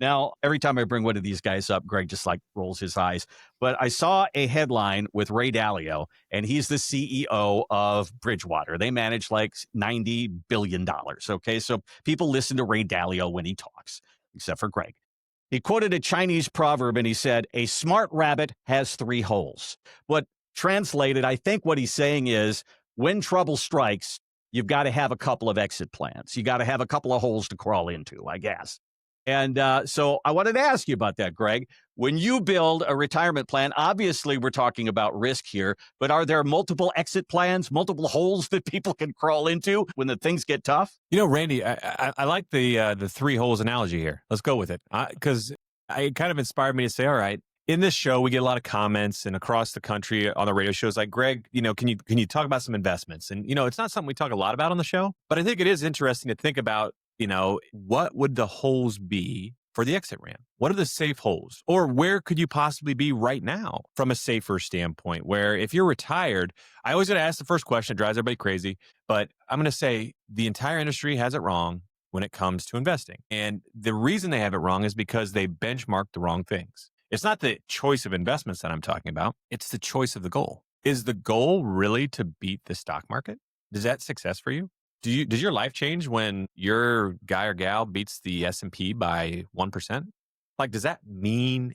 Now, every time I bring one of these guys up, Greg just like rolls his eyes. But I saw a headline with Ray Dalio, and he's the CEO of Bridgewater. They manage like $90 billion. Okay. So people listen to Ray Dalio when he talks, except for Greg. He quoted a Chinese proverb and he said, "A smart rabbit has three holes." But translated, I think what he's saying is when trouble strikes, you've got to have a couple of exit plans. You got to have a couple of holes to crawl into, I guess. And so I wanted to ask you about that, Greg. When you build a retirement plan, obviously we're talking about risk here, but are there multiple exit plans, multiple holes that people can crawl into when the things get tough? You know, Randy, I like the three holes analogy here. Let's go with it because it kind of inspired me to say, all right, in this show, we get a lot of comments and across the country on the radio shows like, Greg, can you talk about some investments? And, it's not something we talk a lot about on the show, but I think it is interesting to think about, what would the holes be for the exit ramp? What are the safe holes? Or where could you possibly be right now from a safer standpoint? Where if you're retired, I always got to ask the first question, it drives everybody crazy, but I'm going to say the entire industry has it wrong when it comes to investing. And the reason they have it wrong is because they benchmark the wrong things. It's not the choice of investments that I'm talking about. It's the choice of the goal. Is the goal really to beat the stock market? Is that success for you? Does your life change when your guy or gal beats the S&P by 1%? Like, does that mean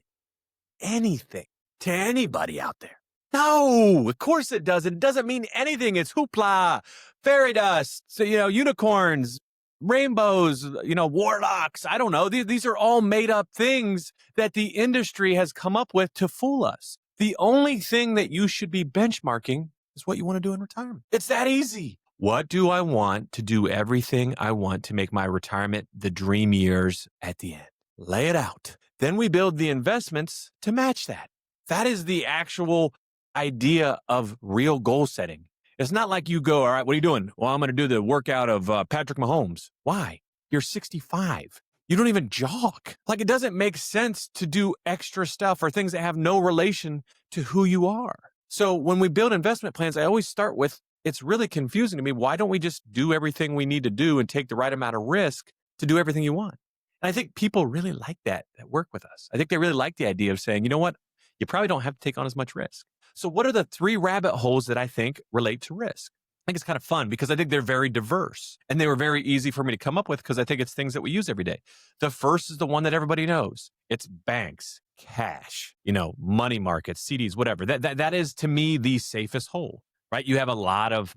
anything to anybody out there? No, of course it doesn't. It doesn't mean anything. It's hoopla, fairy dust, so, unicorns, rainbows, warlocks. I don't know. These are all made up things that the industry has come up with to fool us. The only thing that you should be benchmarking is what you want to do in retirement. It's that easy. What do I want to do? Everything I want to make my retirement the dream years at the end. Lay it out. Then we build the investments to match that. That is the actual idea of real goal setting. It's not like you go, all right, what are you doing? Well, I'm going to do the workout of Patrick Mahomes. Why? You're 65. You don't even jog. Like, it doesn't make sense to do extra stuff or things that have no relation to who you are. So when we build investment plans, I always start with, it's really confusing to me. Why don't we just do everything we need to do and take the right amount of risk to do everything you want? And I think people really like that work with us. I think they really like the idea of saying, you know what? You probably don't have to take on as much risk. So what are the three rabbit holes that I think relate to risk? I think it's kind of fun because I think they're very diverse and they were very easy for me to come up with because I think it's things that we use every day. The first is the one that everybody knows. It's banks, cash, money markets, CDs, whatever. That is to me the safest hole, right? You have a lot of,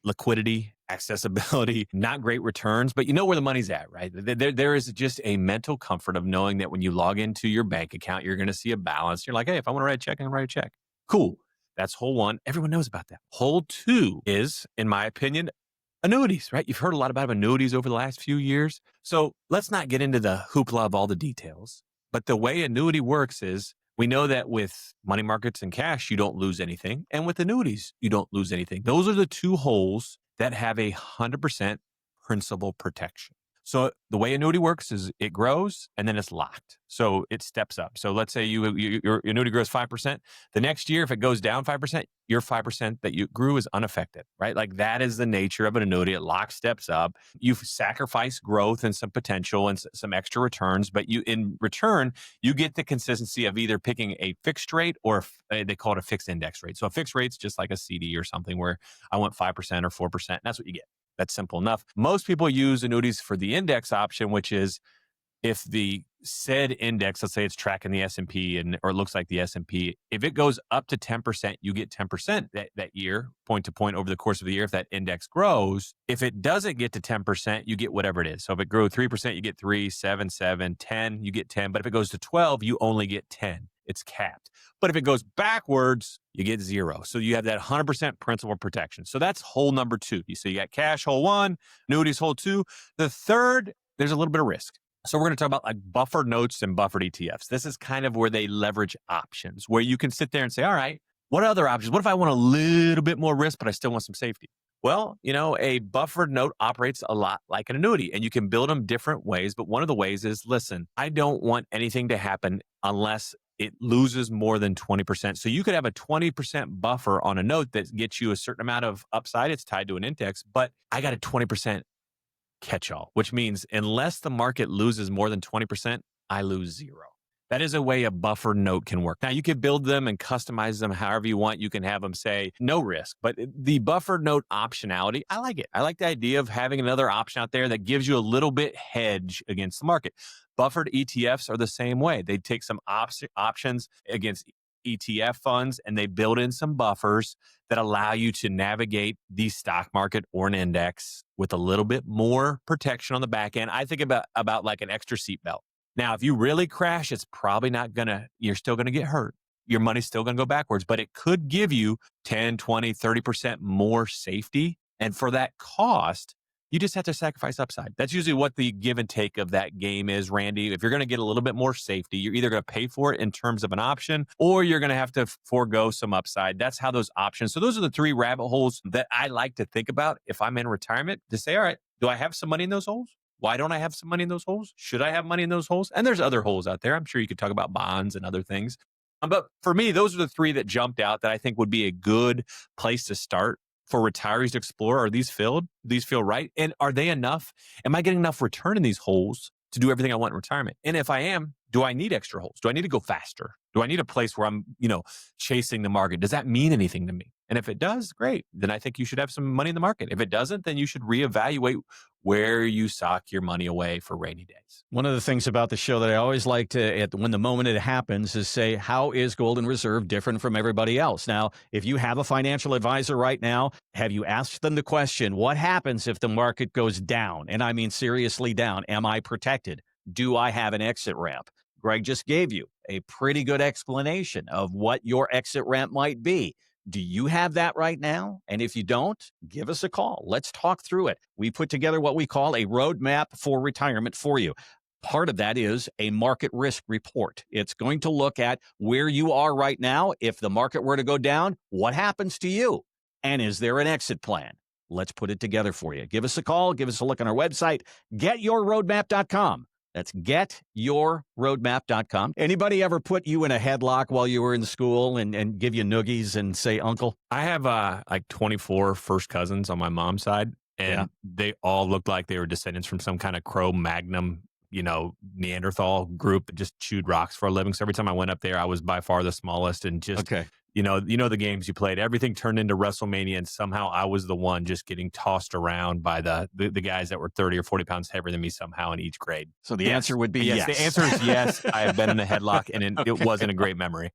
liquidity, accessibility, not great returns, but you know where the money's at, right? There is just a mental comfort of knowing that when you log into your bank account, you're going to see a balance. You're like, hey, if I want to write a check, I can write a check. Cool. That's hole one. Everyone knows about that. Hole two is, in my opinion, annuities, right? You've heard a lot about annuities over the last few years. So let's not get into the hoopla of all the details. But the way annuity works is we know that with money markets and cash, you don't lose anything. And with annuities, you don't lose anything. Those are the two holes that have 100% principal protection. So the way annuity works is it grows and then it's locked. So it steps up. So let's say your annuity grows 5%. The next year, if it goes down 5%, your 5% that you grew is unaffected, right? Like that is the nature of an annuity. It locks steps up. You've sacrificed growth and some potential and some extra returns, but in return, you get the consistency of either picking a fixed rate or they call it a fixed index rate. So a fixed rate's just like a CD or something where I want 5% or 4%. And that's what you get. That's simple enough. Most people use annuities for the index option, which is if the said index, let's say it's tracking the S&P or it looks like the S&P, if it goes up to 10%, you get 10% that year, point to point over the course of the year. If that index grows, if it doesn't get to 10%, you get whatever it is. So if it grew 3%, you get 3, 7, 7, 10, you get 10. But if it goes to 12, you only get 10. It's capped. But if it goes backwards, you get 0. So you have that 100% principal protection. So that's hole number 2. So you got cash, hole 1, annuities, hole 2. The third, there's a little bit of risk. So we're going to talk about like buffered notes and buffered ETFs. This is kind of where they leverage options, where you can sit there and say, all right, what other options? What if I want a little bit more risk, but I still want some safety? Well, a buffered note operates a lot like an annuity, and you can build them different ways. But one of the ways is, listen, I don't want anything to happen unless it loses more than 20%. So you could have a 20% buffer on a note that gets you a certain amount of upside. It's tied to an index, but I got a 20% catch-all, which means unless the market loses more than 20%, I lose zero. That is a way a buffer note can work. Now, you can build them and customize them however you want. You can have them say no risk, but the buffer note optionality, I like it. I like the idea of having another option out there that gives you a little bit hedge against the market. Buffered ETFs are the same way. They take some options against ETF funds and they build in some buffers that allow you to navigate the stock market or an index with a little bit more protection on the back end. I think about like an extra seatbelt. Now, if you really crash, it's probably not you're still going to get hurt. Your money's still going to go backwards, but it could give you 10, 20, 30% more safety. And for that cost, you just have to sacrifice upside. That's usually what the give and take of that game is, Randy. If you're going to get a little bit more safety, you're either going to pay for it in terms of an option, or you're going to have to forego some upside. That's how those options. So those are the three rabbit holes that I like to think about if I'm in retirement, to say, all right, do I have some money in those holes? Why don't I have some money in those holes? Should I have money in those holes? And there's other holes out there. I'm sure you could talk about bonds and other things. But for me, those are the three that jumped out that I think would be a good place to start for retirees to explore. Are these filled? Do these feel right? And are they enough? Am I getting enough return in these holes to do everything I want in retirement? And if I am, do I need extra holes? Do I need to go faster? Do I need a place where I'm, chasing the market? Does that mean anything to me? And if it does, great. Then I think you should have some money in the market. If it doesn't, then you should reevaluate where you sock your money away for rainy days. One of the things about the show that I always like to, when the moment it happens, is say, how is Golden Reserve different from everybody else? Now, if you have a financial advisor right now, have you asked them the question, what happens if the market goes down? And I mean seriously down. Am I protected? Do I have an exit ramp? Greg just gave you a pretty good explanation of what your exit ramp might be. Do you have that right now? And if you don't, give us a call. Let's talk through it. We put together what we call a roadmap for retirement for you. Part of that is a market risk report. It's going to look at where you are right now. If the market were to go down, what happens to you? And is there an exit plan? Let's put it together for you. Give us a call. Give us a look on our website, getyourroadmap.com. That's getyourroadmap.com. Anybody ever put you in a headlock while you were in school and give you noogies and say uncle? I have like 24 first cousins on my mom's side, and they all looked like they were descendants from some kind of Cro-Magnon, Neanderthal group that just chewed rocks for a living. So every time I went up there, I was by far the smallest, and just the games you played, everything turned into WrestleMania, and somehow I was the one just getting tossed around by the guys that were 30 or 40 pounds heavier than me somehow in each grade. So the answer would be yes. The answer is yes. I have been in a headlock, and it wasn't a great memory.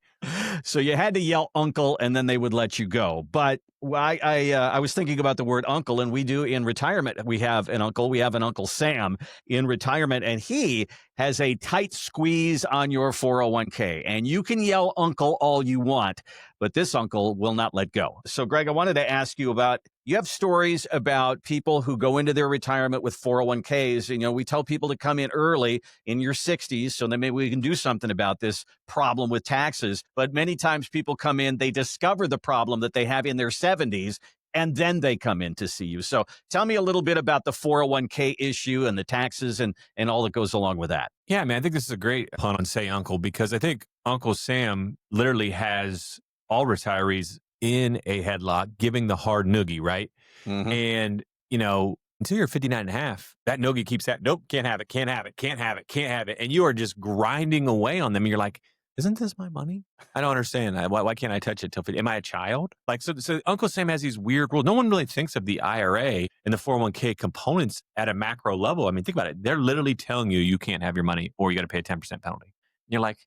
So you had to yell uncle, and then they would let you go. But I was thinking about the word uncle, and we do in retirement. We have an uncle. We have an Uncle Sam in retirement, and he has a tight squeeze on your 401k. And you can yell uncle all you want, but this uncle will not let go. So, Greg, I wanted to ask you about, you have stories about people who go into their retirement with 401ks. We tell people to come in early in your 60s so that maybe we can do something about this problem with taxes. But many times people come in, they discover the problem that they have in their 70s, and then they come in to see you. So tell me a little bit about the 401k issue and the taxes and all that goes along with that. Yeah, man, I think this is a great pun on say uncle, because I think Uncle Sam literally has all retirees in a headlock giving the hard noogie, right? Mm-hmm. And, until you're 59 and a half, that noogie keeps that, nope, can't have it, can't have it, can't have it, can't have it. And you are just grinding away on them. And you're like, isn't this my money? I don't understand. Why can't I touch it till 50? Am I a child? So Uncle Sam has these weird rules. No one really thinks of the IRA and the 401k components at a macro level. I mean, think about it. They're literally telling you can't have your money, or you got to pay a 10% penalty. And you're like,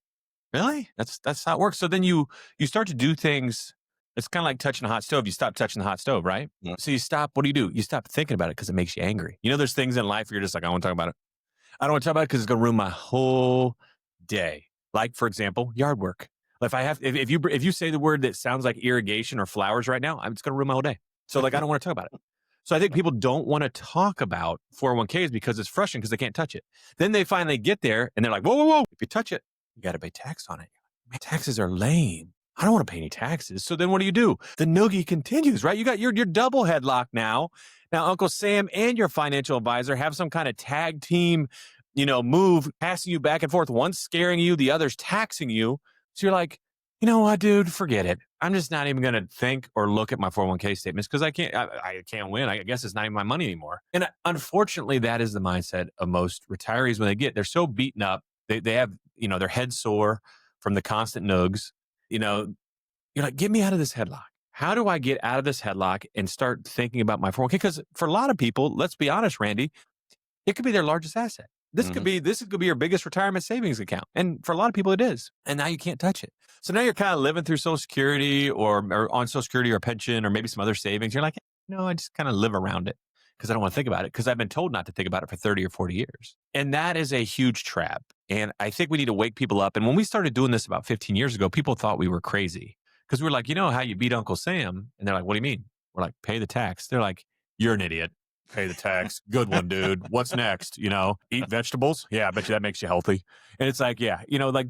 really? That's how it works. So then you start to do things. It's kind of like touching a hot stove. You stop touching the hot stove, right? Yeah. So you stop. What do? You stop thinking about it because it makes you angry. There's things in life where you're just like, I don't want to talk about it. I don't want to talk about it because it's going to ruin my whole day. Like, for example, yard work. If you say the word that sounds like irrigation or flowers right now, it's going to ruin my whole day. So I don't want to talk about it. So I think people don't want to talk about 401ks because it's frustrating because they can't touch it. Then they finally get there and they're like, whoa. If you touch it, you got to pay tax on it. Man, taxes are lame. I don't want to pay any taxes. So then what do? The noogie continues, right? You got your double headlock now. Now, Uncle Sam and your financial advisor have some kind of tag team move, passing you back and forth. One's scaring you, the other's taxing you. So you're like, you know what, dude, forget it. I'm just not even going to think or look at my 401k statements because I can't win. I guess it's not even my money anymore. And unfortunately, that is the mindset of most retirees when they're so beaten up. They have, their head sore from the constant nugs. You're like, get me out of this headlock. How do I get out of this headlock and start thinking about my 401k? Because for a lot of people, let's be honest, Randy, it could be their largest asset. This could be your biggest retirement savings account. And for a lot of people, it is. And now you can't touch it. So now you're kind of living through Social Security or on Social Security or pension or maybe some other savings. You're like, no, I just kind of live around it because I don't want to think about it because I've been told not to think about it for 30 or 40 years. And that is a huge trap. And I think we need to wake people up. And when we started doing this about 15 years ago, people thought we were crazy because we were like, you know how you beat Uncle Sam? And they're like, what do you mean? We're like, pay the tax. They're like, you're an idiot. Pay the tax. Good one, dude. What's next? Eat vegetables. Yeah, I bet you that makes you healthy. And it's like, yeah, like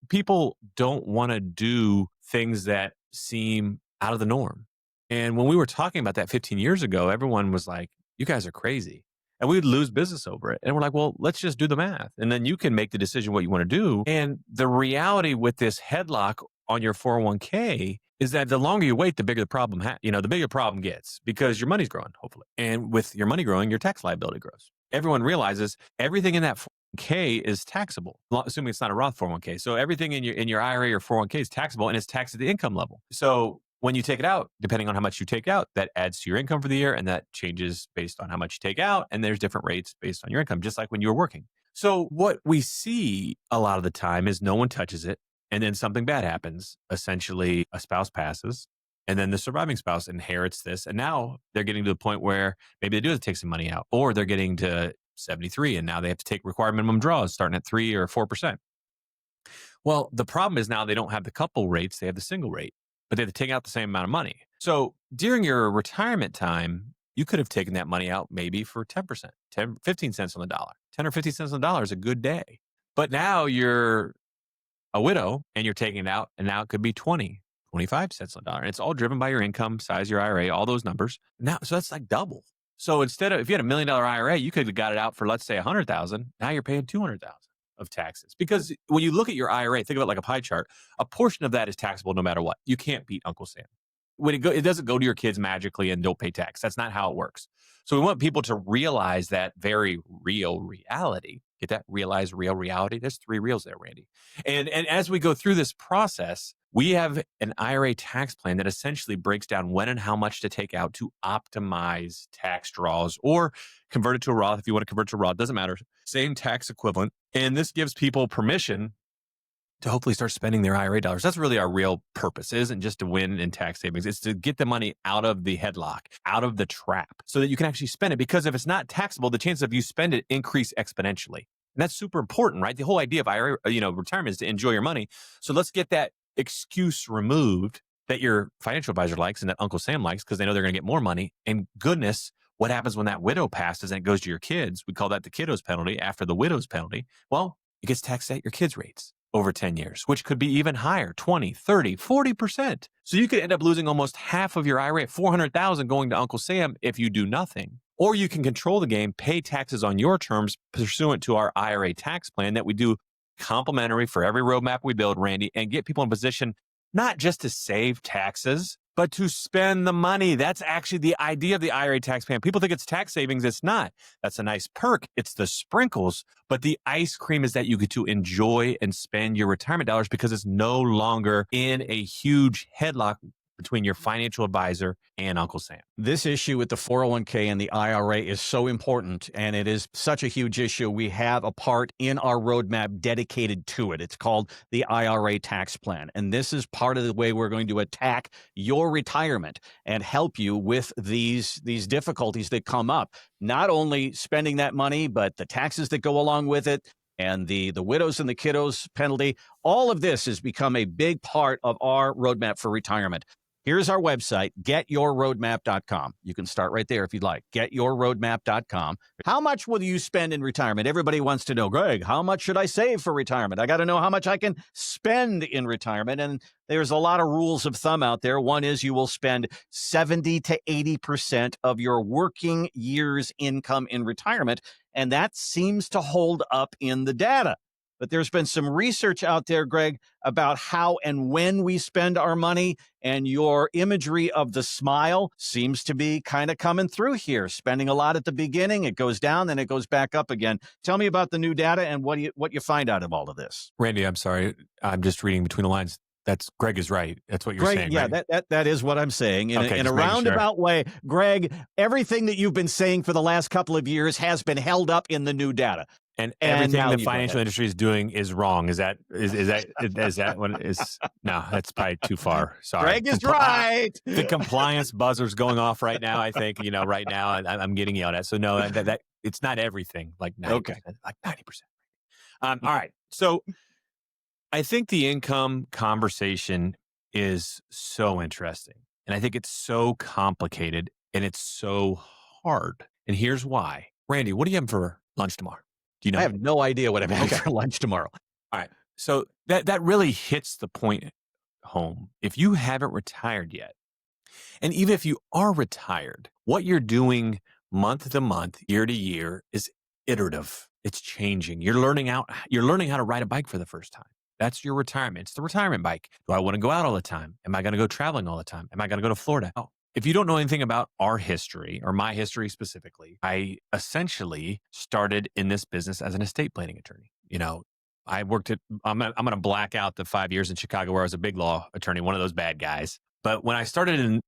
people don't want to do things that seem out of the norm. And when we were talking about that 15 years ago, everyone was like, you guys are crazy. And we would lose business over it. And we're like, well, let's just do the math. And then you can make the decision what you want to do. And the reality with this headlock on your 401k is that the longer you wait, the bigger the problem, the bigger problem gets because your money's growing, hopefully. And with your money growing, your tax liability grows. Everyone realizes everything in that 401k is taxable, assuming it's not a Roth 401k. So everything in your IRA or 401k is taxable and it's taxed at the income level. So when you take it out, depending on how much you take out, that adds to your income for the year and that changes based on how much you take out. And there's different rates based on your income, just like when you were working. So what we see a lot of the time is no one touches it. And then something bad happens. Essentially, a spouse passes, and then the surviving spouse inherits this. And now they're getting to the point where maybe they do have to take some money out, or they're getting to 73, and now they have to take required minimum draws starting at 3 or 4%. Well, the problem is now they don't have the couple rates, they have the single rate, but they have to take out the same amount of money. So during your retirement time, you could have taken that money out maybe for 10%, 15 cents on the dollar. 10 or 15 cents on the dollar is a good day. But now you're a widow and you're taking it out, and now it could be 20, 25 cents on the dollar. And it's all driven by your income, size, your IRA, all those numbers. Now, so that's like double. So instead of, if you had $1 million IRA, you could have got it out for, let's say, 100,000. Now you're paying 200,000 of taxes. Because when you look at your IRA, think of it like a pie chart. A portion of that is taxable no matter what. You can't beat Uncle Sam. It doesn't go to your kids magically and don't pay tax. That's not how it works. So we want people to realize that very real reality. Get that? Realize real reality. There's 3 reals there, Randy. And as we go through this process, we have an IRA tax plan that essentially breaks down when and how much to take out to optimize tax draws or convert it to a Roth. If you want to convert to a Roth, doesn't matter. Same tax equivalent. And this gives people permission to hopefully start spending their IRA dollars. That's really our real purpose. It isn't just to win in tax savings. It's to get the money out of the headlock, out of the trap, so that you can actually spend it. Because if it's not taxable, the chances of you spend it increase exponentially. And that's super important, right? The whole idea of IRA, retirement is to enjoy your money. So let's get that excuse removed that your financial advisor likes and that Uncle Sam likes because they know they're going to get more money. And goodness, what happens when that widow passes and it goes to your kids? We call that the kiddos penalty after the widow's penalty. Well, it gets taxed at your kids' rates over 10 years, which could be even higher, 20, 30, 40%. So you could end up losing almost half of your IRA, $400,000 going to Uncle Sam if you do nothing. Or you can control the game, pay taxes on your terms pursuant to our IRA tax plan that we do complimentary for every roadmap we build, Randy, and get people in position not just to save taxes, but to spend the money. That's actually the idea of the IRA tax plan. People think it's tax savings. It's not. That's a nice perk. It's the sprinkles. But the ice cream is that you get to enjoy and spend your retirement dollars because it's no longer in a huge headlock between your financial advisor and Uncle Sam. This issue with the 401k and the IRA is so important, and it is such a huge issue. We have a part in our roadmap dedicated to it. It's called the IRA tax plan, and this is part of the way we're going to attack your retirement and help you with these difficulties that come up. Not only spending that money, but the taxes that go along with it, and the widows and the kiddos penalty. All of this has become a big part of our roadmap for retirement. Here's our website, getyourroadmap.com. You can start right there if you'd like, getyourroadmap.com. How much will you spend in retirement? Everybody wants to know, Greg, how much should I save for retirement? I got to know how much I can spend in retirement. And there's a lot of rules of thumb out there. One is you will spend 70 to 80% of your working year's income in retirement. And that seems to hold up in the data. but there's been some research out there, Greg, about how and when we spend our money, and your imagery of the smile seems to be kind of coming through here. Spending a lot at the beginning, it goes down, then it goes back up again. Tell me about the new data and what you find out of all of this. Randy, I'm sorry. I'm just reading between the lines. Greg is right. That's what you're saying. Yeah, right? that is what I'm saying. In a roundabout way, Greg, everything that you've been saying for the last couple of years has been held up in the new data. And everything the financial industry is doing is wrong. Is that what it is? No, that's probably too far. Sorry. Greg is right. The compliance buzzer's going off right now. I think, right now I'm getting yelled at. So no, that it's not everything, like 90%, okay, like 90%. All right. So I think the income conversation is so interesting, and I think it's so complicated, and it's so hard. And here's why. Randy, what are you having for lunch tomorrow? Do you know? I have no idea what I'm having for lunch tomorrow. All right. So that really hits the point home. If you haven't retired yet, and even if you are retired, what you're doing month to month, year to year is iterative. It's changing. You're learning how to ride a bike for the first time. That's your retirement. It's the retirement bike. Do I want to go out all the time? Am I going to go traveling all the time? Am I going to go to Florida? Oh. If you don't know anything about our history, or my history specifically, I essentially started in this business as an estate planning attorney. I worked I'm going to black out the 5 years in Chicago where I was a big law attorney, one of those bad guys. But when I started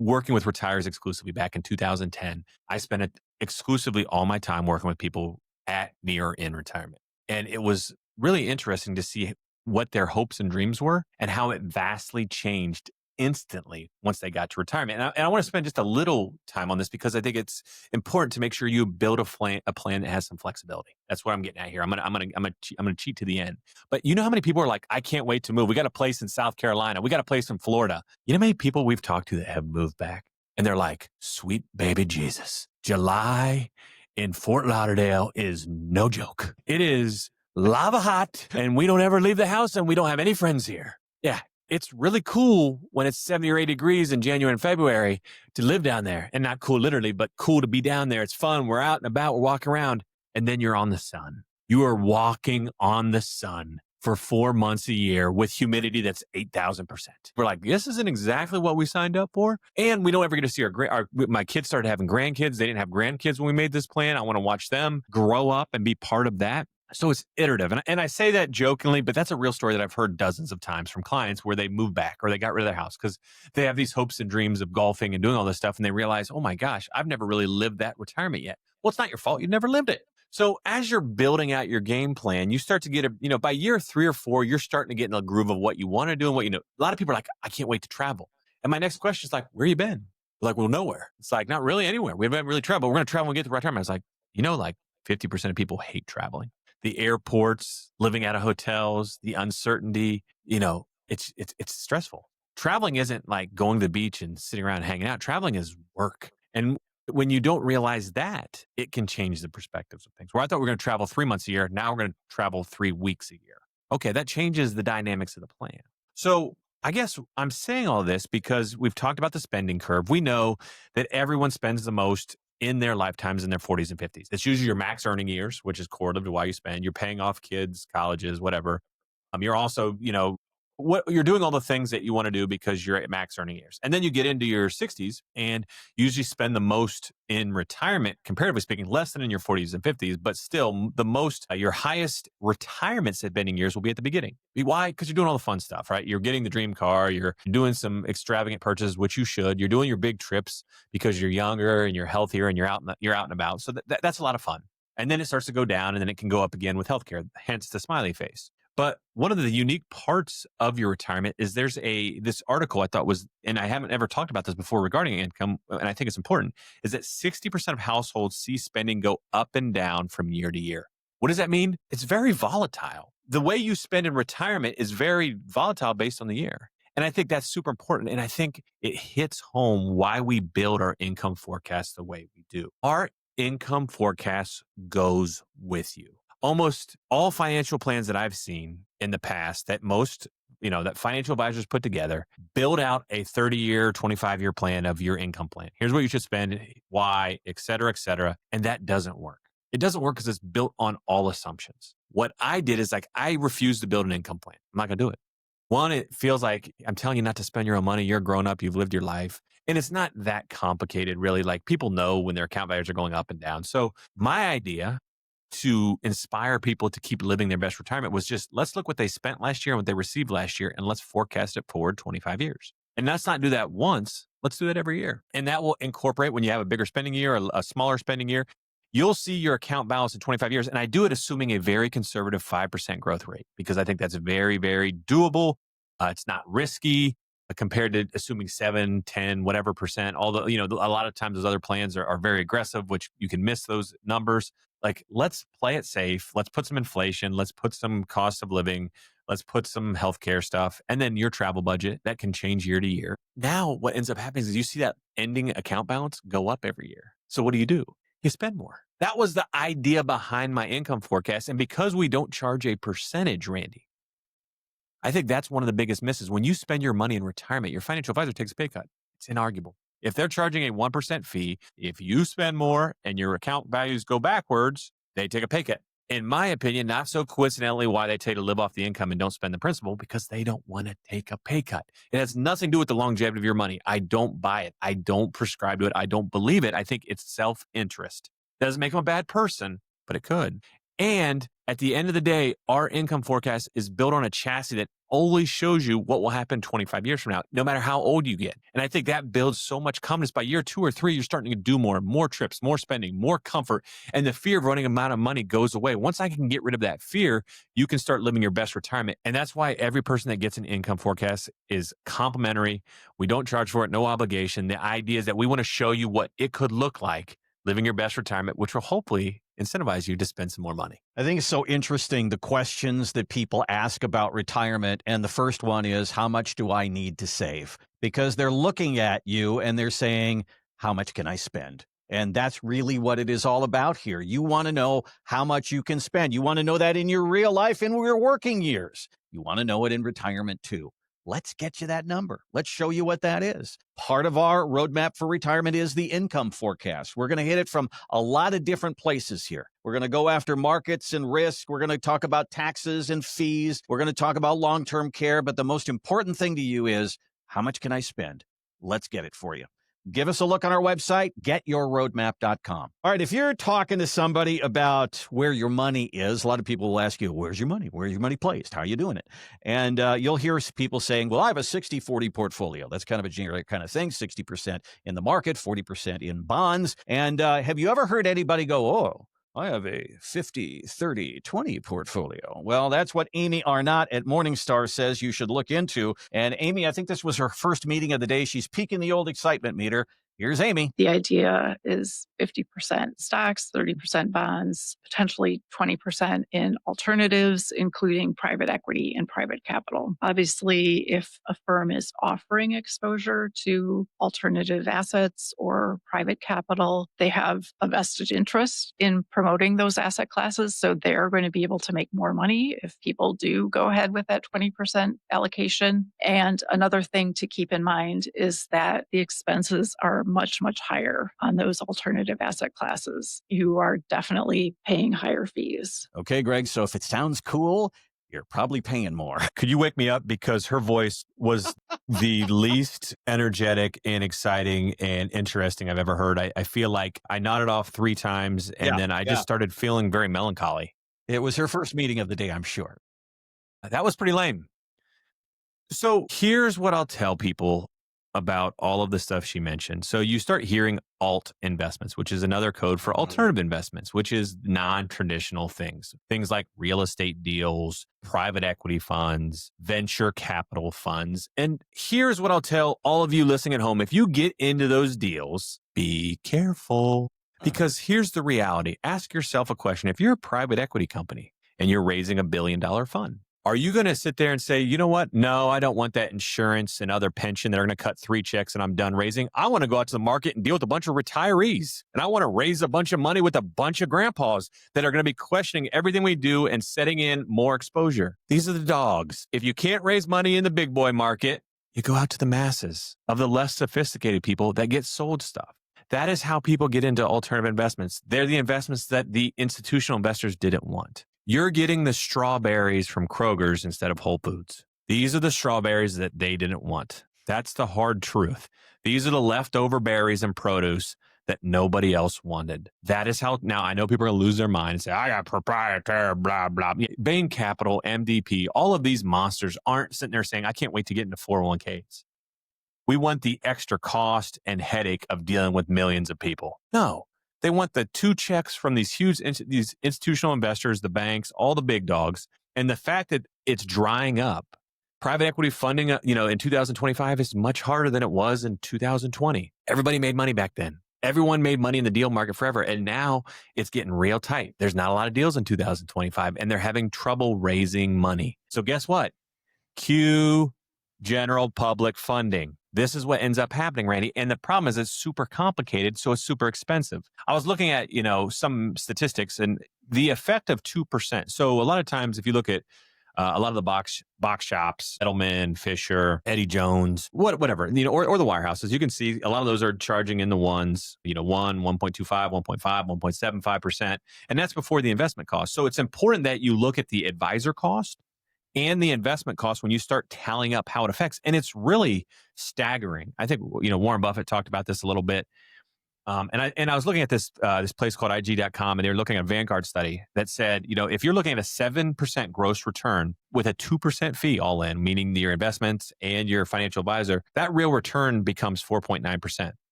working with retirees exclusively back in 2010, I spent exclusively all my time working with people at, near, or in retirement. And it was really interesting to see what their hopes and dreams were and how it vastly changed instantly once they got to retirement. And I want to spend just a little time on this because I think it's important to make sure you build a plan that has some flexibility. That's what I'm getting at here. I'm gonna cheat to the end. But you know how many people are like, I can't wait to move. We got a place in South Carolina. We got a place in Florida. You know how many people we've talked to that have moved back, and they're like, sweet baby Jesus, July in Fort Lauderdale is no joke. It is lava hot, and we don't ever leave the house, and we don't have any friends here. Yeah. It's really cool when it's 70 or 80 degrees in January and February to live down there, and not cool literally, but cool to be down there. It's fun. We're out and about. We're walking around, and then you're on the sun. You are walking on the sun for 4 months a year with humidity that's 8,000%. We're like, this isn't exactly what we signed up for. And we don't ever get to see my kids started having grandkids. They didn't have grandkids when we made this plan. I want to watch them grow up and be part of that. So it's iterative. And I say that jokingly, but that's a real story that I've heard dozens of times from clients where they moved back or they got rid of their house because they have these hopes and dreams of golfing and doing all this stuff. And they realize, oh my gosh, I've never really lived that retirement yet. Well, it's not your fault. You've never lived it. So as you're building out your game plan, you start to get by year 3 or 4, you're starting to get in a groove of what you want to do and what you know. A lot of people are like, I can't wait to travel. And my next question is like, where you been? Like, well, nowhere. It's like, not really anywhere. We haven't really traveled. We're going to travel and get to retirement. I was like, like 50% of people hate traveling. The airports, living out of hotels, the uncertainty, it's stressful. Traveling isn't like going to the beach and sitting around and hanging out. Traveling is work. And when you don't realize that, it can change the perspectives of things. Where I thought we were going to travel 3 months a year, now we're going to travel 3 weeks a year. Okay, that changes the dynamics of the plan. So I guess I'm saying all this because we've talked about the spending curve. We know that everyone spends the most in their lifetimes in their 40s and 50s. It's usually your max earning years, which is correlative to why you spend. You're paying off kids, colleges, whatever. You're also, what you're doing all the things that you want to do because you're at max earning years. And then you get into your 60s and usually spend the most in retirement, comparatively speaking, less than in your 40s and 50s, but still the most, your highest retirement spending years will be at the beginning. Why? Because you're doing all the fun stuff, right? You're getting the dream car, you're doing some extravagant purchases, which you should. You're doing your big trips because you're younger and you're healthier and you're out and about. So that's a lot of fun. And then it starts to go down and then it can go up again with healthcare, hence the smiley face. But one of the unique parts of your retirement is there's this article I thought was, and I haven't ever talked about this before regarding income, and I think it's important, is that 60% of households see spending go up and down from year to year. What does that mean? It's very volatile. The way you spend in retirement is very volatile based on the year. And I think that's super important. And I think it hits home why we build our income forecast the way we do. Our income forecast goes with you. Almost all financial plans that I've seen in the past that that financial advisors put together build out a 30-year, 25-year plan of your income plan. Here's what you should spend, why, et cetera, et cetera. And that doesn't work. It doesn't work because it's built on all assumptions. What I did is like, I refuse to build an income plan. I'm not going to do it. One, it feels like I'm telling you not to spend your own money. You're a grown up. You've lived your life. And it's not that complicated, really. Like people know when their account values are going up and down. So my idea to inspire people to keep living their best retirement was just, let's look what they spent last year and what they received last year, and let's forecast it forward 25 years. And let's not do that once. Let's do that every year. And that will incorporate when you have a bigger spending year, a smaller spending year, you'll see your account balance in 25 years. And I do it assuming a very conservative 5% growth rate, because I think that's very, very doable. It's not risky compared to assuming 7, 10, whatever percent. Although, a lot of times those other plans are very aggressive, which you can miss those numbers. Like, let's play it safe. Let's put some inflation. Let's put some cost of living. Let's put some healthcare stuff. And then your travel budget that can change year to year. Now, what ends up happening is you see that ending account balance go up every year. So what do? You spend more. That was the idea behind my income forecast. And because we don't charge a percentage, Randy, I think that's one of the biggest misses. When you spend your money in retirement, your financial advisor takes a pay cut. It's inarguable. If they're charging a 1% fee, if you spend more and your account values go backwards, they take a pay cut. In my opinion, not so coincidentally why they tell you to live off the income and don't spend the principal, because they don't want to take a pay cut. It has nothing to do with the longevity of your money. I don't buy it. I don't prescribe to it. I don't believe it. I think it's self-interest. Doesn't make them a bad person, but it could. And at the end of the day, our income forecast is built on a chassis that only shows you what will happen 25 years from now, no matter how old you get. And I think that builds so much confidence. By year 2 or 3, you're starting to do more trips, more spending, more comfort. And the fear of running amount of money goes away. Once I can get rid of that fear, you can start living your best retirement. And that's why every person that gets an income forecast is complimentary. We don't charge for it, no obligation. The idea is that we want to show you what it could look like living your best retirement, which will hopefully incentivize you to spend some more money. I think it's so interesting, the questions that people ask about retirement. And the first one is, how much do I need to save? Because they're looking at you and they're saying, how much can I spend? And that's really what it is all about here. You want to know how much you can spend. You want to know that in your real life and your working years. You want to know it in retirement too. Let's get you that number. Let's show you what that is. Part of our roadmap for retirement is the income forecast. We're going to hit it from a lot of different places here. We're going to go after markets and risk. We're going to talk about taxes and fees. We're going to talk about long-term care. But the most important thing to you is, how much can I spend? Let's get it for you. Give us a look on our website, getyourroadmap.com. All right, if you're talking to somebody about where your money is, a lot of people will ask you, where's your money? Where's your money placed? How are you doing it? And you'll hear people saying, well, I have a 60-40 portfolio. That's kind of a generic kind of thing, 60% in the market, 40% in bonds. And have you ever heard anybody go, oh, I have a 50-30-20 portfolio? Well, that's what Amy Arnott at Morningstar says you should look into. And Amy, I think this was her first meeting of the day. She's peaking the old excitement meter. Here's Amy. The idea is 50% stocks, 30% bonds, potentially 20% in alternatives, including private equity and private capital. Obviously, if a firm is offering exposure to alternative assets or private capital, they have a vested interest in promoting those asset classes. So they're going to be able to make more money if people do go ahead with that 20% allocation. And another thing to keep in mind is that the expenses are much, much higher on those alternative asset classes. You are definitely paying higher fees. Okay, Greg. So if it sounds cool, you're probably paying more. Could you wake me up? Because her voice was the least energetic and exciting and interesting I've ever heard. I feel like I nodded off 3 times and then I just started feeling very melancholy. It was her first meeting of the day, I'm sure. That was pretty lame. So here's what I'll tell people about all of the stuff she mentioned. So you start hearing alt investments, which is another code for alternative investments, which is non-traditional things. Things like real estate deals, private equity funds, venture capital funds. And here's what I'll tell all of you listening at home. If you get into those deals, be careful. Because here's the reality. Ask yourself a question. If you're a private equity company and you're raising $1 billion fund, are you going to sit there and say, you know what? No, I don't want that insurance and other pension that are going to cut 3 checks and I'm done raising. I want to go out to the market and deal with a bunch of retirees. And I want to raise a bunch of money with a bunch of grandpas that are going to be questioning everything we do and setting in more exposure. These are the dogs. If you can't raise money in the big boy market, you go out to the masses of the less sophisticated people that get sold stuff. That is how people get into alternative investments. They're the investments that the institutional investors didn't want. You're getting the strawberries from Kroger's instead of Whole Foods. These are the strawberries that they didn't want. That's the hard truth. These are the leftover berries and produce that nobody else wanted. That is how, now I know people are going to lose their mind and say, I got proprietary, blah, blah. Bain Capital, MDP, all of these monsters aren't sitting there saying, I can't wait to get into 401ks. We want the extra cost and headache of dealing with millions of people. No, they want the 2 checks from these huge these institutional investors, the banks, all the big dogs. And the fact that it's drying up, private equity funding, in 2025 is much harder than it was in 2020. Everybody made money back then. Everyone made money in the deal market forever. And now it's getting real tight. There's not a lot of deals in 2025 and they're having trouble raising money. So guess what? Cue general public funding. This is what ends up happening, Randy. And the problem is it's super complicated, so it's super expensive. I was looking at, some statistics and the effect of 2%. So a lot of times if you look at a lot of the box shops, Edelman, Fisher, Eddie Jones, whatever, or the wirehouses, you can see a lot of those are charging in the ones, 1.25, 1.5, 1.75%. And that's before the investment cost. So it's important that you look at the advisor cost and the investment cost when you start tallying up how it affects. And it's really staggering. I think, Warren Buffett talked about this a little bit. And I was looking at this place called IG.com, and they were looking at a Vanguard study that said, if you're looking at a 7% gross return with a 2% fee all in, meaning your investments and your financial advisor, that real return becomes 4.9%.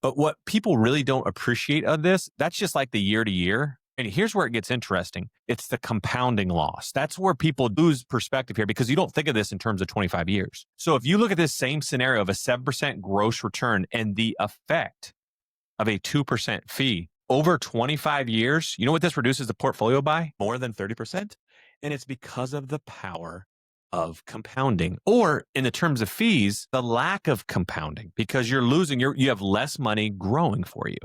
But what people really don't appreciate of this, that's just like the year to year. And here's where it gets interesting. It's the compounding loss. That's where people lose perspective here because you don't think of this in terms of 25 years. So if you look at this same scenario of a 7% gross return and the effect of a 2% fee over 25 years, you know what this reduces the portfolio by? More than 30%. And it's because of the power of compounding, or in the terms of fees, the lack of compounding, because you're losing, you have less money growing for you.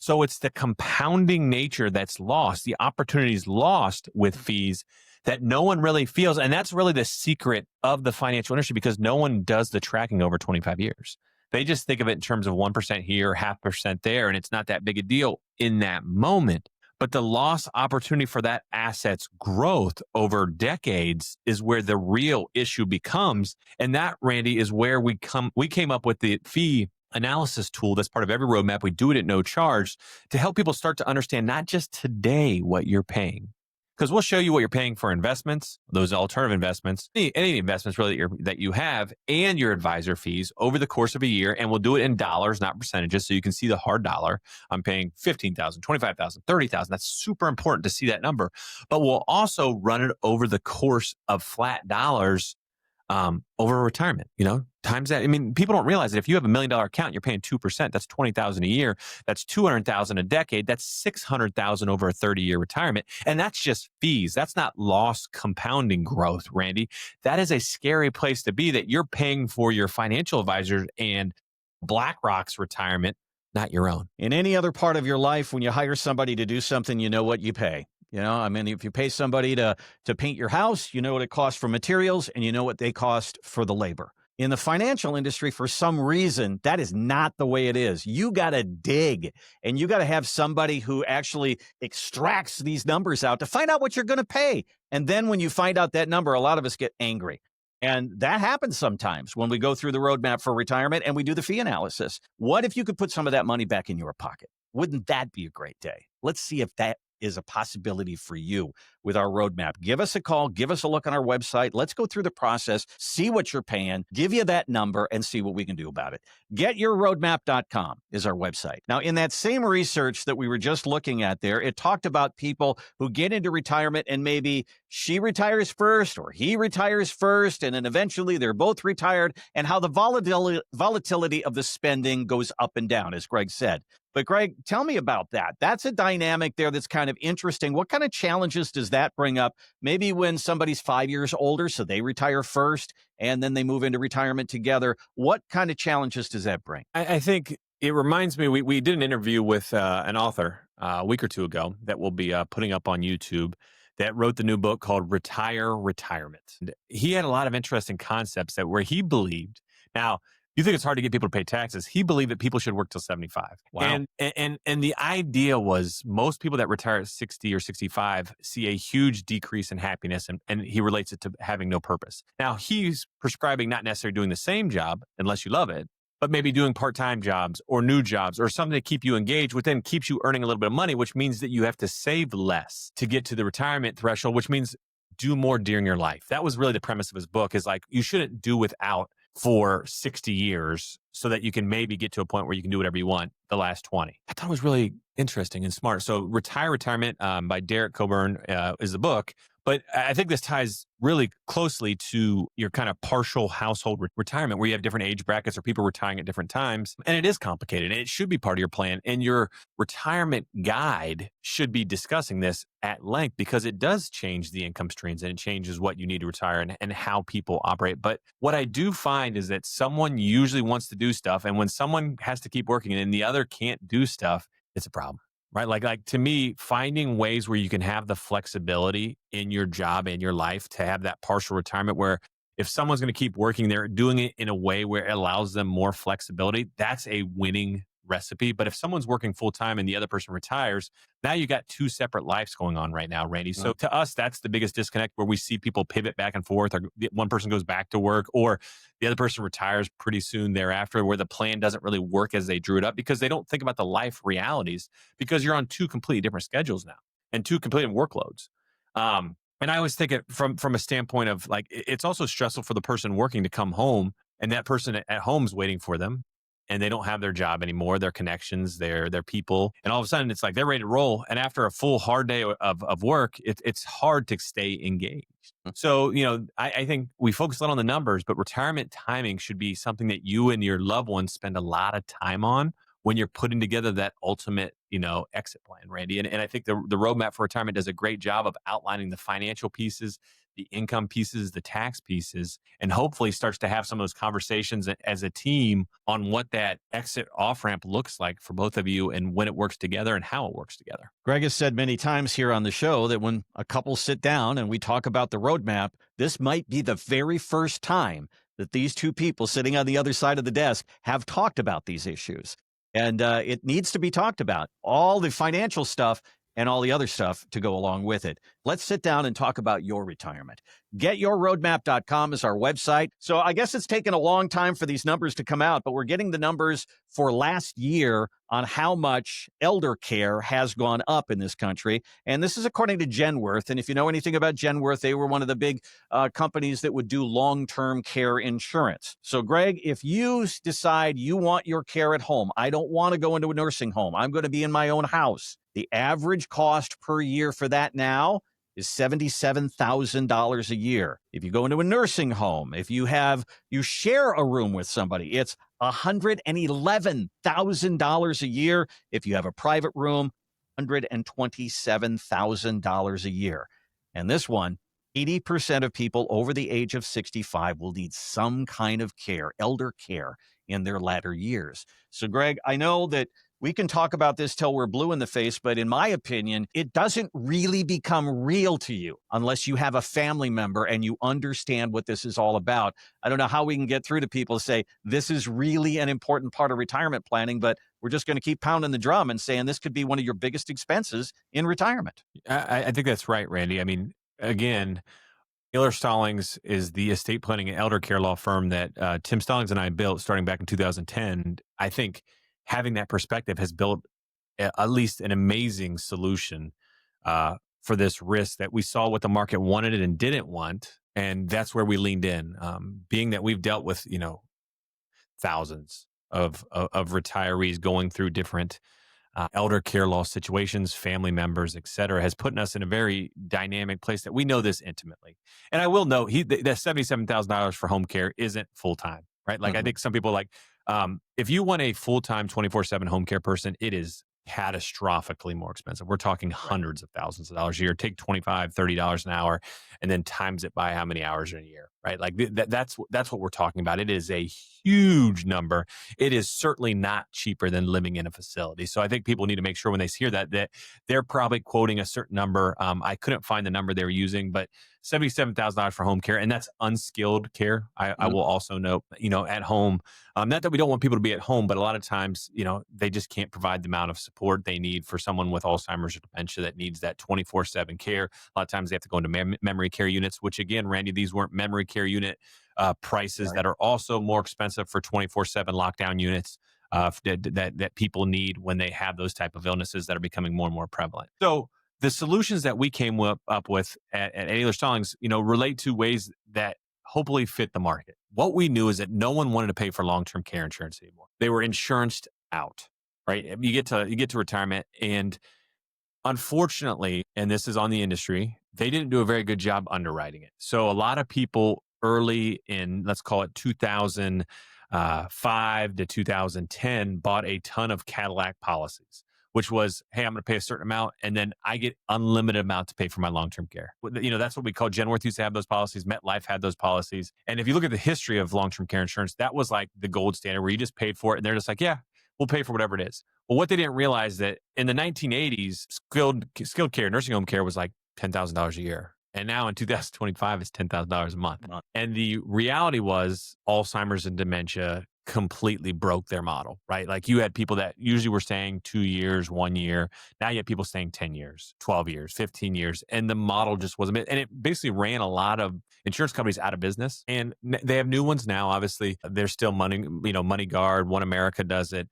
So it's the compounding nature that's lost, the opportunities lost with fees that no one really feels. And that's really the secret of the financial industry because no one does the tracking over 25 years. They just think of it in terms of 1% here, 0.5% there, and it's not that big a deal in that moment. But the lost opportunity for that asset's growth over decades is where the real issue becomes. And that, Randy, is where we came up with the fee analysis tool that's part of every roadmap. We do it at no charge to help people start to understand not just today what you're paying. Because we'll show you what you're paying for investments, those alternative investments, any investments really that you have, and your advisor fees over the course of a year. And we'll do it in dollars, not percentages. So you can see the hard dollar. I'm paying $15,000, $25,000, $30,000. That's super important to see that number. But we'll also run it over the course of flat dollars over retirement, times that. I mean, people don't realize that if you have $1 million account, you're paying 2%. That's $20,000 a year. That's $200,000 a decade. That's $600,000 over a 30-year retirement. And that's just fees. That's not lost compounding growth, Randy. That is a scary place to be, that you're paying for your financial advisors and BlackRock's retirement, not your own. In any other part of your life, when you hire somebody to do something, you know what you pay. If you pay somebody to paint your house, you know what it costs for materials and you know what they cost for the labor. In the financial industry, for some reason, that is not the way it is. You got to dig and you got to have somebody who actually extracts these numbers out to find out what you're going to pay. And then when you find out that number, a lot of us get angry. And that happens sometimes when we go through the roadmap for retirement and we do the fee analysis. What if you could put some of that money back in your pocket? Wouldn't that be a great day? Let's see if that is a possibility for you with our roadmap. Give us a call, give us a look on our website. Let's go through the process, see what you're paying, give you that number, and see what we can do about it. Getyourroadmap.com is our website. Now, in that same research that we were just looking at there, it talked about people who get into retirement and maybe she retires first or he retires first, and then eventually they're both retired, and how the volatility of the spending goes up and down, as Greg said. But Greg, tell me about that. That's a dynamic there that's kind of interesting. What kind of challenges does that bring up? Maybe when somebody's 5 years older, so they retire first and then they move into retirement together. What kind of challenges does that bring? I think it reminds me, we did an interview with an author a week or two ago that we'll be putting up on YouTube that wrote the new book called Retire Retirement. He had a lot of interesting concepts where he believed. Now, you think it's hard to get people to pay taxes. He believed that people should work till 75. Wow. And the idea was most people that retire at 60 or 65 see a huge decrease in happiness, and he relates it to having no purpose. Now, he's prescribing not necessarily doing the same job unless you love it, but maybe doing part-time jobs or new jobs or something to keep you engaged, which then keeps you earning a little bit of money, which means that you have to save less to get to the retirement threshold, which means do more during your life. That was really the premise of his book, is like, you shouldn't do without for 60 years so that you can maybe get to a point where you can do whatever you want the last 20. I thought it was really interesting and smart. So Retirement by Derek Coburn is the book. But I think this ties really closely to your kind of partial household retirement, where you have different age brackets or people retiring at different times. And it is complicated, and it should be part of your plan. And your retirement guide should be discussing this at length, because it does change the income streams and it changes what you need to retire and how people operate. But what I do find is that someone usually wants to do stuff, and when someone has to keep working and the other can't do stuff, it's a problem. Right. Like to me, finding ways where you can have the flexibility in your job and your life to have that partial retirement, where if someone's going to keep working, they're doing it in a way where it allows them more flexibility. That's a winning recipe. But if someone's working full time and the other person retires, now you got two separate lives going on right now, Randy. So to us, that's the biggest disconnect, where we see people pivot back and forth, or one person goes back to work, or the other person retires pretty soon thereafter, where the plan doesn't really work as they drew it up, because they don't think about the life realities, because you're on two completely different schedules now and two completely different workloads. And I always think it from a standpoint of, like, it's also stressful for the person working to come home, and that person at home's waiting for them, and they don't have their job anymore, their connections, their people. And all of a sudden it's like they're ready to roll. And after a full hard day of work, it's hard to stay engaged. So, I think we focus a lot on the numbers, but retirement timing should be something that you and your loved ones spend a lot of time on when you're putting together that ultimate, exit plan, Randy. And I think the roadmap for retirement does a great job of outlining the financial pieces, the income pieces, the tax pieces, and hopefully starts to have some of those conversations as a team on what that exit off-ramp looks like for both of you, and when it works together and how it works together. Greg has said many times here on the show that when a couple sit down and we talk about the roadmap, this might be the very first time that these two people sitting on the other side of the desk have talked about these issues. And it needs to be talked about, all the financial stuff and all the other stuff to go along with it. Let's sit down and talk about your retirement. GetYourRoadmap.com is our website. So I guess it's taken a long time for these numbers to come out, but we're getting the numbers for last year on how much elder care has gone up in this country. And this is according to Genworth. And if you know anything about Genworth, they were one of the big companies that would do long-term care insurance. So Greg, if you decide you want your care at home, I don't want to go into a nursing home, I'm going to be in my own house, the average cost per year for that now is $77,000 a year. If you go into a nursing home, if you share a room with somebody, it's $111,000 a year. If you have a private room, $127,000 a year. And this one, 80% of people over the age of 65 will need some kind of care, elder care, in their latter years. So Greg, I know that we can talk about this till we're blue in the face, but in my opinion, it doesn't really become real to you unless you have a family member and you understand what this is all about. I don't know how we can get through to people to say, this is really an important part of retirement planning, but we're just going to keep pounding the drum and saying this could be one of your biggest expenses in retirement. I think that's right, Randy. I mean, again, Aler Stallings is the estate planning and elder care law firm that Tim Stallings and I built starting back in 2010. I think having that perspective has built at least an amazing solution for this risk that we saw what the market wanted and didn't want. And that's where we leaned in, being that we've dealt with, thousands of retirees going through different elder care law situations, family members, et cetera, has put us in a very dynamic place that we know this intimately. And I will note, that $77,000 for home care isn't full-time, right? Like, I think some people if you want a full-time 24/7 home care person, it is catastrophically more expensive. We're talking hundreds of thousands of dollars a year. Take $25, $30 an hour and then times it by how many hours in a year. right? Like that's what we're talking about. It is a huge number. It is certainly not cheaper than living in a facility. So I think people need to make sure when they hear that they're probably quoting a certain number. I couldn't find the number they were using, but $77,000 for home care, and that's unskilled care. I will also note, at home. Not that we don't want people to be at home, but a lot of times, they just can't provide the amount of support they need for someone with Alzheimer's or dementia that needs that 24/7 care. A lot of times they have to go into memory care units, which again, Randy, these weren't memory care unit prices Right. that are also more expensive for 24/7 lockdown units that people need when they have those type of illnesses that are becoming more and more prevalent. So the solutions that we came up with at Aler Stallings, relate to ways that hopefully fit the market. What we knew is that no one wanted to pay for long-term care insurance anymore. They were insuranced out, right? You get to retirement, and unfortunately, and this is on the industry, they didn't do a very good job underwriting it. So a lot of people early in, let's call it 2005 to 2010, bought a ton of Cadillac policies, which was, hey, I'm going to pay a certain amount, and then I get unlimited amount to pay for my long-term care. That's what we call Genworth used to have those policies. MetLife had those policies. And if you look at the history of long-term care insurance, that was like the gold standard where you just paid for it, and they're just like, yeah, we'll pay for whatever it is. Well, what they didn't realize that in the 1980s, skilled care, nursing home care was like $10,000 a year. And now in 2025, it's $10,000 a month. And the reality was Alzheimer's and dementia completely broke their model, right? Like you had people that usually were staying 2 years, 1 year. Now you have people staying 10 years, 12 years, 15 years. And the model just wasn't, and it basically ran a lot of insurance companies out of business. And they have new ones now. Obviously, there's still Money Guard, One America does it.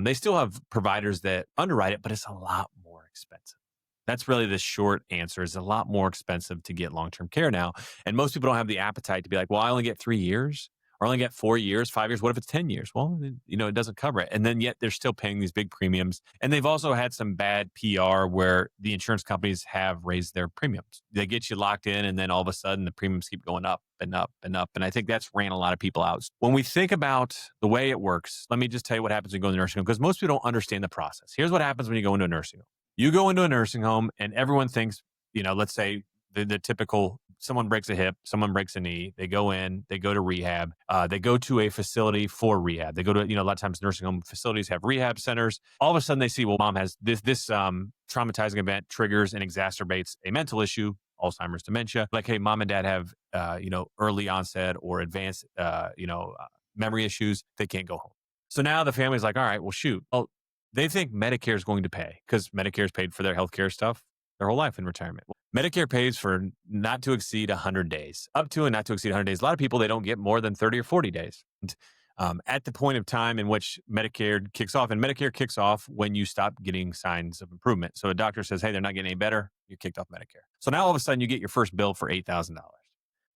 They still have providers that underwrite it, but it's a lot more expensive. That's really the short answer. It's a lot more expensive to get long-term care now. And most people don't have the appetite to be like, well, I only get 3 years or I only get 4 years, 5 years. What if it's 10 years? Well, it doesn't cover it. And then yet they're still paying these big premiums. And they've also had some bad PR where the insurance companies have raised their premiums. They get you locked in, and then all of a sudden the premiums keep going up and up and up. And I think that's ran a lot of people out. When we think about the way it works, let me just tell you what happens when you go into a nursing home, because most people don't understand the process. Here's what happens when you go into a nursing home. You go into a nursing home and everyone thinks, let's say the typical, someone breaks a hip, someone breaks a knee, they go in, they go to rehab, they go to a facility for rehab. They go to, a lot of times nursing home facilities have rehab centers. All of a sudden they see, well, mom has this traumatizing event triggers and exacerbates a mental issue, Alzheimer's, dementia. Like, hey, mom and dad have, early onset or advanced, memory issues. They can't go home. So now the family's like, all right, well, shoot. Well, they think Medicare is going to pay because Medicare is paid for their healthcare stuff their whole life in retirement. Medicare pays for not to exceed 100 days, up to and not to exceed 100 days. A lot of people, they don't get more than 30 or 40 days. And, at the point of time in which Medicare kicks off, and Medicare kicks off when you stop getting signs of improvement. So a doctor says, hey, they're not getting any better. You're kicked off Medicare. So now all of a sudden you get your first bill for $8,000. And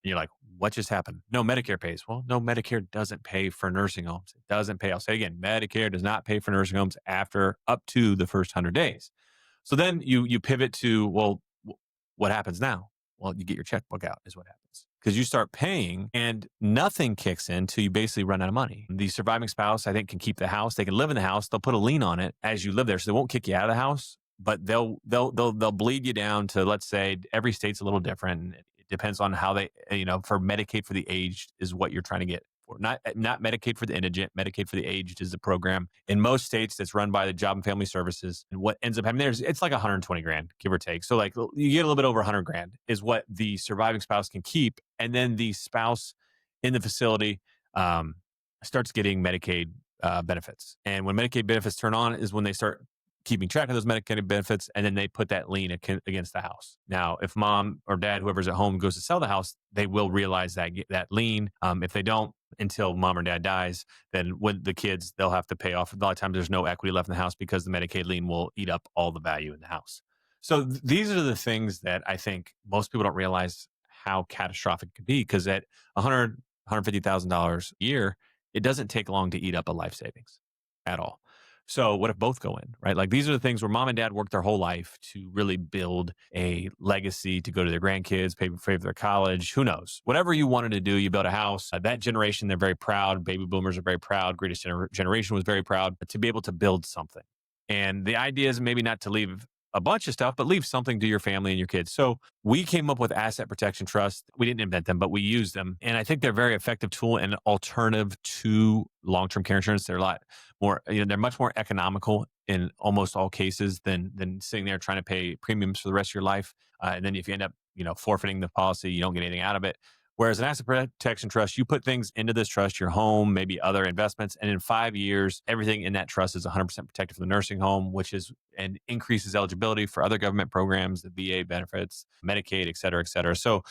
you're like, what just happened? No, Medicare pays. Well, no, Medicare doesn't pay for nursing homes. It doesn't pay. I'll say again, Medicare does not pay for nursing homes after up to the first 100 days. So then you pivot to, well, what happens now? Well, you get your checkbook out is what happens. Because you start paying and nothing kicks in till you basically run out of money. The surviving spouse, I think, can keep the house. They can live in the house. They'll put a lien on it as you live there. So they won't kick you out of the house, but they'll bleed you down to, let's say, every state's a little different. It depends on how they, for Medicaid for the aged is what you're trying to get for. Not Medicaid for the indigent. Medicaid for the aged is the program. In most states, that's run by the Job and Family Services. And what ends up happening there is it's like $120,000, give or take. So like you get a little bit over $100,000 is what the surviving spouse can keep. And then the spouse in the facility starts getting Medicaid benefits. And when Medicaid benefits turn on is when they start keeping track of those Medicaid benefits, and then they put that lien against the house. Now, if mom or dad, whoever's at home, goes to sell the house, they will realize that lien. If they don't, until mom or dad dies, then with the kids, they'll have to pay off. A lot of times there's no equity left in the house because the Medicaid lien will eat up all the value in the house. So these are the things that I think most people don't realize how catastrophic it could be, because at $100,000, $150,000 a year, it doesn't take long to eat up a life savings at all. So what if both go in, right? Like these are the things where mom and dad worked their whole life to really build a legacy to go to their grandkids, pay for their college, who knows? Whatever you wanted to do, you built a house. That generation, they're very proud. Baby boomers are very proud. Greatest generation was very proud to be able to build something. And the idea is maybe not to leave a bunch of stuff, but leave something to your family and your kids. So we came up with asset protection trusts. We didn't invent them, but we use them. And I think they're a very effective tool and alternative to long-term care insurance. They're a lot more, they're much more economical in almost all cases than sitting there trying to pay premiums for the rest of your life. And then if you end up, forfeiting the policy, you don't get anything out of it. Whereas an asset protection trust, you put things into this trust, your home, maybe other investments, and in 5 years, everything in that trust is 100% protected from the nursing home, and increases eligibility for other government programs, the VA benefits, Medicaid, et cetera, et cetera. So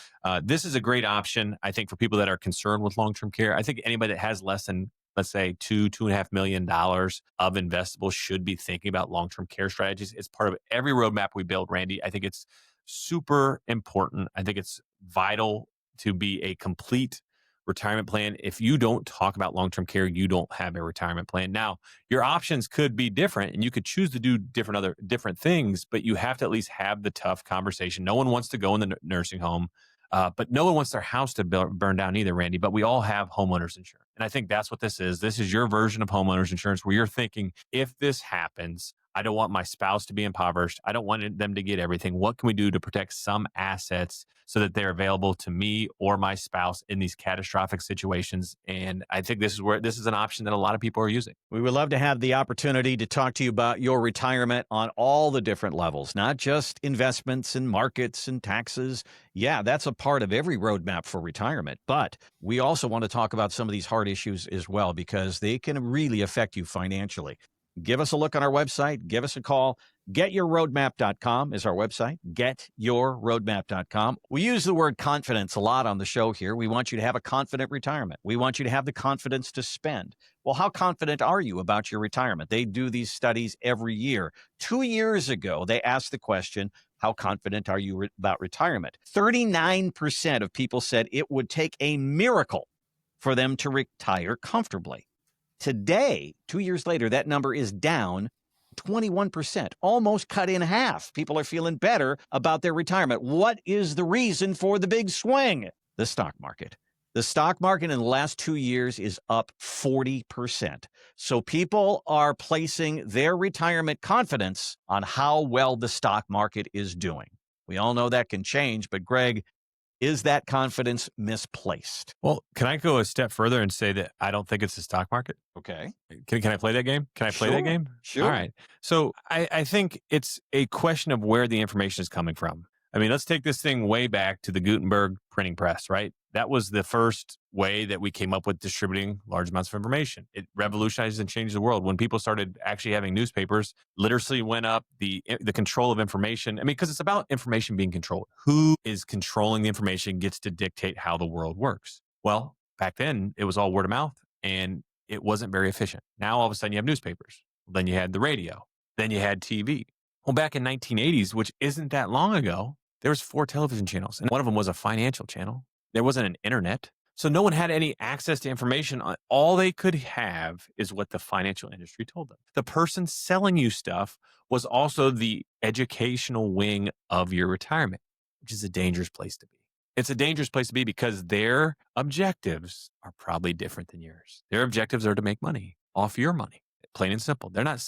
this is a great option, I think, for people that are concerned with long-term care. I think anybody that has less than, let's say, $2.5 million of investable should be thinking about long-term care strategies. It's part of every roadmap we build, Randy. I think it's super important. I think it's vital to be a complete retirement plan. If you don't talk about long-term care, you don't have a retirement plan. Now, your options could be different and you could choose to do different things, but you have to at least have the tough conversation. No one wants to go in the nursing home, but no one wants their house to burn down either, Randy, but we all have homeowners insurance. And I think that's what this is. This is your version of homeowners insurance where you're thinking, if this happens, I don't want my spouse to be impoverished. I don't want them to get everything. What can we do to protect some assets so that they're available to me or my spouse in these catastrophic situations? And I think this is an option that a lot of people are using. We would love to have the opportunity to talk to you about your retirement on all the different levels, not just investments and markets and taxes. Yeah, that's a part of every roadmap for retirement. But we also want to talk about some of these hard issues as well, because they can really affect you financially. Give us a look on our website. Give us a call. GetYourRoadmap.com is our website. GetYourRoadmap.com. We use the word confidence a lot on the show here. We want you to have a confident retirement. We want you to have the confidence to spend. Well, how confident are you about your retirement? They do these studies every year. 2 years ago, they asked the question, how confident are you about retirement? 39% of people said it would take a miracle for them to retire comfortably. Today, 2 years later, that number is down 21%, almost cut in half. People are feeling better about their retirement. What is the reason for the big swing? The stock market. The stock market in the last 2 years is up 40%. So people are placing their retirement confidence on how well the stock market is doing. We all know that can change, but Greg, is that confidence misplaced? Well, can I go a step further and say that I don't think it's the stock market? Okay. Can I play that game? Can I play that game? Sure. All right. So I think it's a question of where the information is coming from. I mean, let's take this thing way back to the Gutenberg printing press, right? That was the first way that we came up with distributing large amounts of information. It revolutionized and changed the world. When people started actually having newspapers, literacy went up, the control of information. I mean, because it's about information being controlled. Who is controlling the information gets to dictate how the world works. Well, back then, it was all word of mouth, and it wasn't very efficient. Now, all of a sudden, you have newspapers. Then you had the radio. Then you had TV. Well, back in 1980s, which isn't that long ago, there was 4 television channels, and one of them was a financial channel. There wasn't an internet. So no one had any access to information. All they could have is what the financial industry told them. The person selling you stuff was also the educational wing of your retirement, which is a dangerous place to be. It's a dangerous place to be because their objectives are probably different than yours. Their objectives are to make money off your money, plain and simple. They're not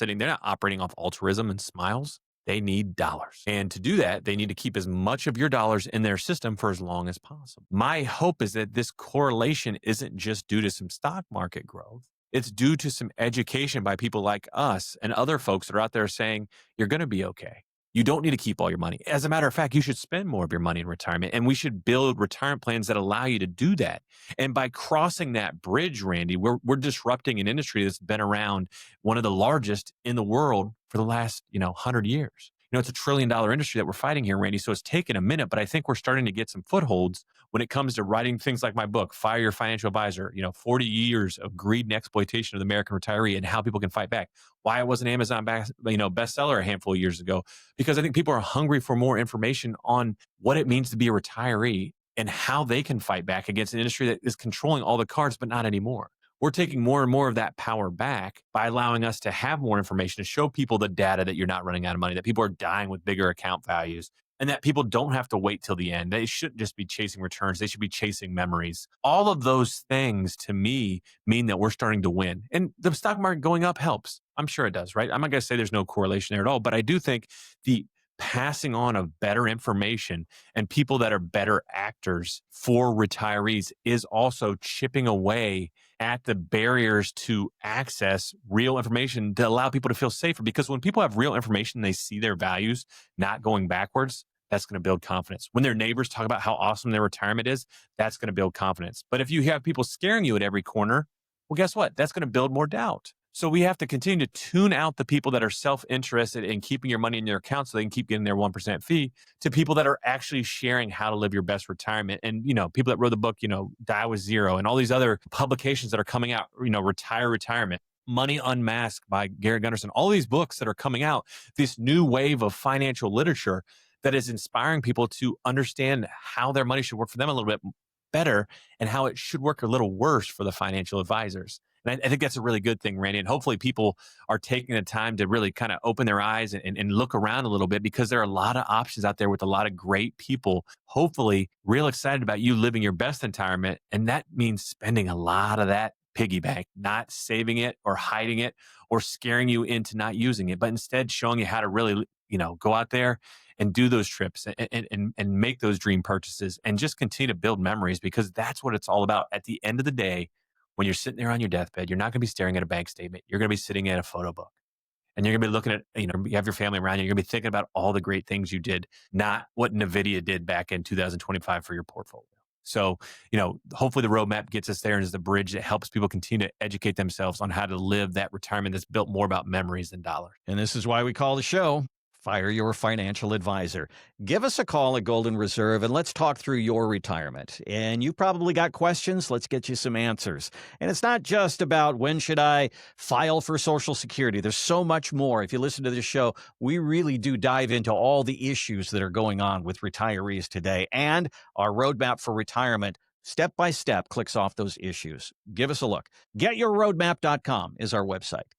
operating off altruism and smiles. They need dollars. And to do that, they need to keep as much of your dollars in their system for as long as possible. My hope is that this correlation isn't just due to some stock market growth. It's due to some education by people like us and other folks that are out there saying, you're going to be okay. You don't need to keep all your money. As a matter of fact, you should spend more of your money in retirement, and we should build retirement plans that allow you to do that. And by crossing that bridge, Randy, we're disrupting an industry that's been around, one of the largest in the world for the last 100 years. It's $1 trillion industry that we're fighting here, Randy. So it's taken a minute, but I think we're starting to get some footholds when it comes to writing things like my book, Fire Your Financial Advisor, 40 years of greed and exploitation of the American retiree and how people can fight back. Why it was an Amazon bestseller a handful of years ago, because I think people are hungry for more information on what it means to be a retiree and how they can fight back against an industry that is controlling all the cards, but not anymore. We're taking more and more of that power back by allowing us to have more information, to show people the data that you're not running out of money, that people are dying with bigger account values, and that people don't have to wait till the end. They shouldn't just be chasing returns. They should be chasing memories. All of those things, to me, mean that we're starting to win. And the stock market going up helps. I'm sure it does, right? I'm not going to say there's no correlation there at all, but I do think the passing on of better information and people that are better actors for retirees is also chipping away at the barriers to access real information to allow people to feel safer. Because when people have real information, they see their values not going backwards. That's going to build confidence. When their neighbors talk about how awesome their retirement is, that's going to build confidence. But if you have people scaring you at every corner, well, guess what? That's going to build more doubt. So we have to continue to tune out the people that are self-interested in keeping your money in your account so they can keep getting their 1% fee to people that are actually sharing how to live your best retirement. And, people that wrote the book, Die with Zero and all these other publications that are coming out, Retire Retirement, Money Unmasked by Gary Gunderson, all these books that are coming out, this new wave of financial literature that is inspiring people to understand how their money should work for them a little bit better and how it should work a little worse for the financial advisors. And I think that's a really good thing, Randy. And hopefully people are taking the time to really kind of open their eyes and look around a little bit, because there are a lot of options out there with a lot of great people, hopefully real excited about you living your best retirement. And that means spending a lot of that piggy bank, not saving it or hiding it or scaring you into not using it, but instead showing you how to really, go out there and do those trips and make those dream purchases and just continue to build memories, because that's what it's all about. At the end of the day, when you're sitting there on your deathbed, you're not going to be staring at a bank statement. You're going to be sitting at a photo book, and you're going to be looking at, you have your family around you. You're going to be thinking about all the great things you did, not what NVIDIA did back in 2025 for your portfolio. So, hopefully the roadmap gets us there and is the bridge that helps people continue to educate themselves on how to live that retirement that's built more about memories than dollars. And this is why we call the show Fire Your Financial Advisor. Give us a call at Golden Reserve and let's talk through your retirement. And you probably got questions. Let's get you some answers. And it's not just about when should I file for Social Security. There's so much more. If you listen to this show, we really do dive into all the issues that are going on with retirees today. And our roadmap for retirement, step by step, clicks off those issues. Give us a look. GetYourRoadmap.com is our website.